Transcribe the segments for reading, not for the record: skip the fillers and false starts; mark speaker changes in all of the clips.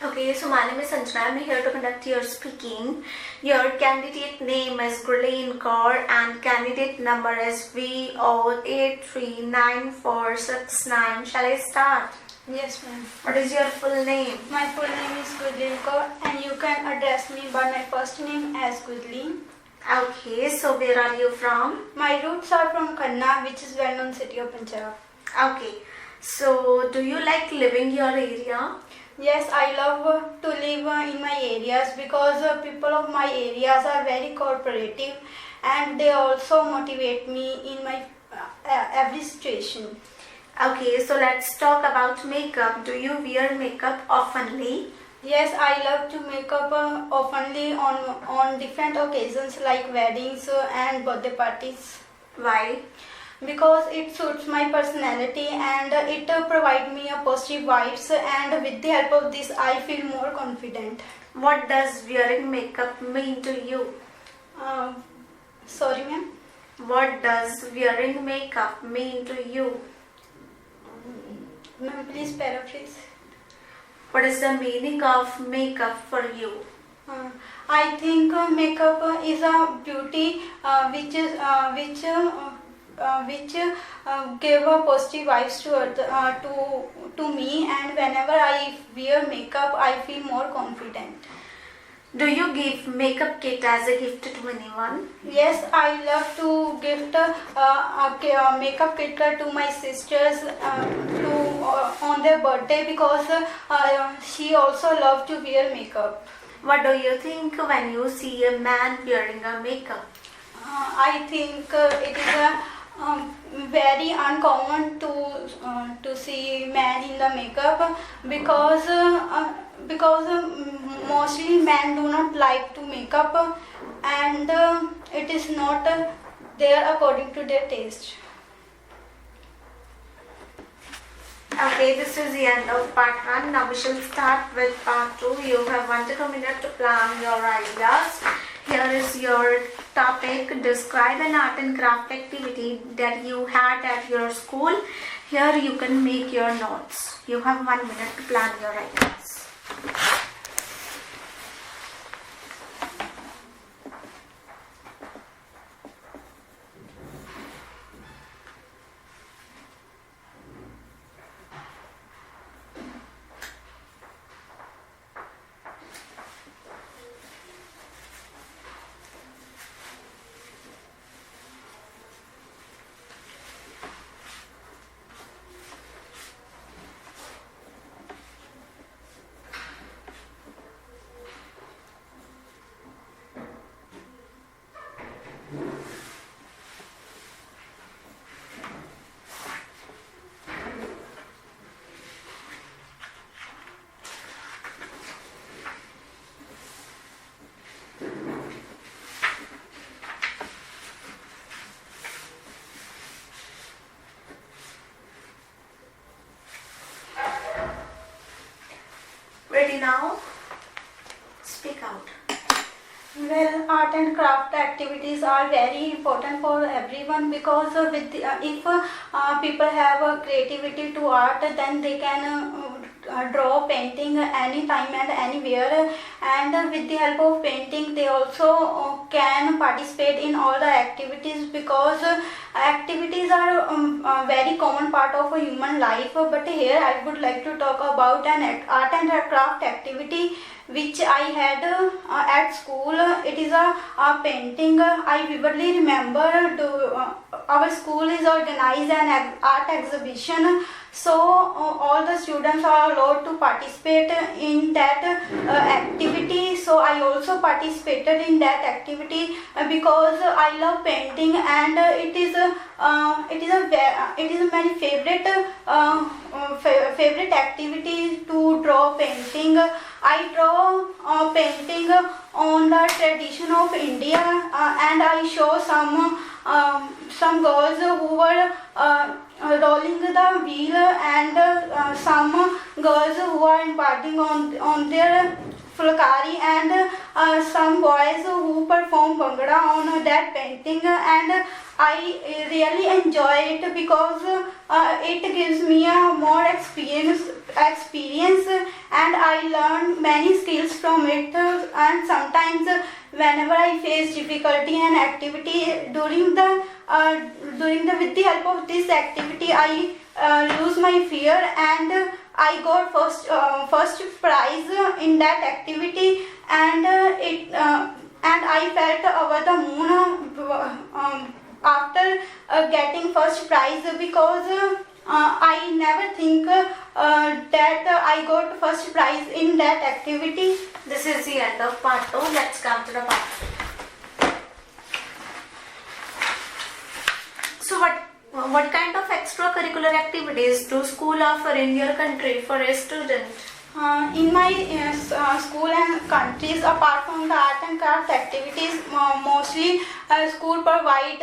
Speaker 1: Okay, so my name is Sanjana. I'm here to conduct your speaking. Your candidate name is Gurleen Kaur and candidate number is VO839469. Shall I start?
Speaker 2: Yes, ma'am.
Speaker 1: What is your full name?
Speaker 2: My full name is Gurleen Kaur and you can address me by my first name as Gurleen.
Speaker 1: Okay, so where are you from?
Speaker 2: My roots are from Khanna, which is well-known city of Punjab.
Speaker 1: Okay, so do you like living your area?
Speaker 2: Yes, I love to live in my areas because people of my areas are very cooperative and they also motivate me in my every situation.
Speaker 1: Okay, so let's talk about makeup. Do you wear makeup oftenly?
Speaker 2: Yes, I love to make up oftenly on different occasions like weddings and birthday parties.
Speaker 1: Why?
Speaker 2: Because it suits my personality and it provides me a positive vibes, and with the help of this I feel more confident.
Speaker 1: What does wearing makeup mean to you?
Speaker 2: Sorry, ma'am.
Speaker 1: What does wearing makeup mean to you?
Speaker 2: Ma'am, please paraphrase.
Speaker 1: What is the meaning of makeup for you?
Speaker 2: I think makeup is a beauty which give a positive vibes to me, and whenever I wear makeup I feel more confident.
Speaker 1: Do you give makeup kit as a gift to anyone?
Speaker 2: Yes, I love to gift a makeup kit to my sisters on their birthday because she also loves to wear makeup.
Speaker 1: What do you think when you see a man wearing a makeup?
Speaker 2: I think it is a very uncommon to see man in the makeup because mostly men do not like to make up and it is not there according to their taste.
Speaker 1: Okay, this is the end of part 1. Now we shall start with part 2. You have 1 to 2 minutes to plan your ideas. Here is your topic. Describe an art and craft activity that you had at your school. Here you can make your notes. You have 1 minute to plan your ideas. Ready now? Speak out.
Speaker 2: Well, art and craft activities are very important for everyone because if people have a creativity to art, then they can draw painting anytime and anywhere, and with the help of painting they also can participate in all the activities because activities are a very common part of a human life. But here I would like to talk about an art and craft activity which I had at school. It is a painting. I vividly remember our school is organized an art exhibition, so all the students are allowed to participate in that activity. So I also participated in that activity because I love painting, and it is my favorite activity to draw painting. I draw painting on the tradition of India, and I show some girls who were rolling the wheel, and some girls who are embarking on their fulkari, and some boys who perform bhangra on that painting, and I really enjoy it because it gives me a more experience, and I learn many skills from it, and sometimes whenever I face difficulty and activity during the with the help of this activity, I lose my fear, and I got first prize in that activity, and and I felt over the moon after getting first prize, because I never think that I got first prize in that activity.
Speaker 1: This is the end of part 2. Let's come to the part 3. So what kind of extracurricular activities do school offer in your country for a student?
Speaker 2: In my school and countries, apart from the art and craft activities, mostly school provide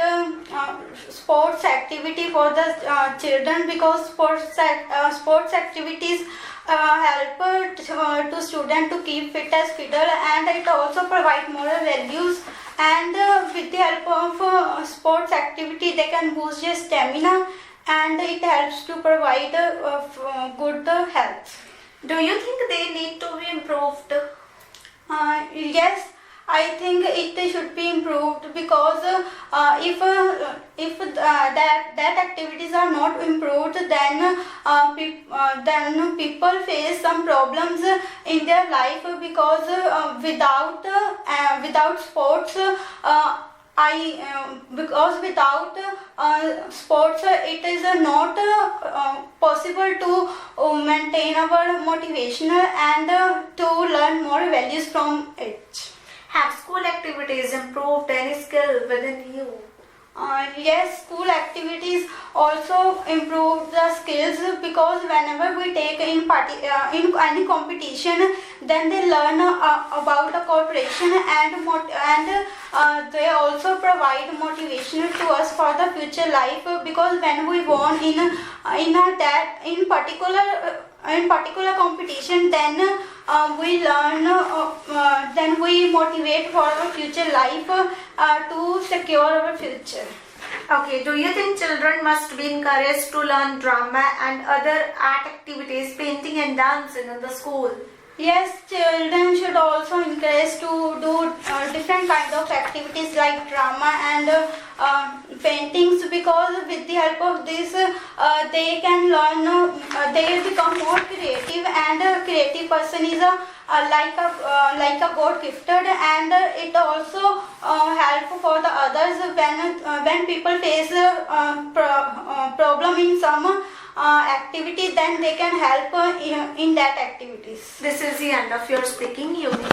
Speaker 2: sports activity for the children, because sports activities help to student to keep fit as fiddle, and it also provide moral values, and with the help of sports activity they can boost their stamina, and it helps to provide good health.
Speaker 1: Do you think they need to be improved?
Speaker 2: Yes, I think it should be improved, because if that activities are not improved, then people face some problems in their life, because without sports, because without sports, it is not possible to maintain our motivation, and to learn more values from it.
Speaker 1: Have school activities improved any skill within you?
Speaker 2: Yes, school activities also improve the skills, because whenever we take in any competition, then they learn about the cooperation, and they also provide motivation to us for the future life, because when we won in particular competition, then we learn, then we motivate for our future life, to secure our future.
Speaker 1: Okay, do you think children must be encouraged to learn drama and other art activities, painting and dancing in the school?
Speaker 2: Yes, children should also encouraged to do different kind of activities like drama and paintings, because with the help of this they can learn, they become more creative, and a creative person is like a God gifted, and it also help for the others when people face problem in some activity, then they can help in that activities.
Speaker 1: This is the end of your speaking. You may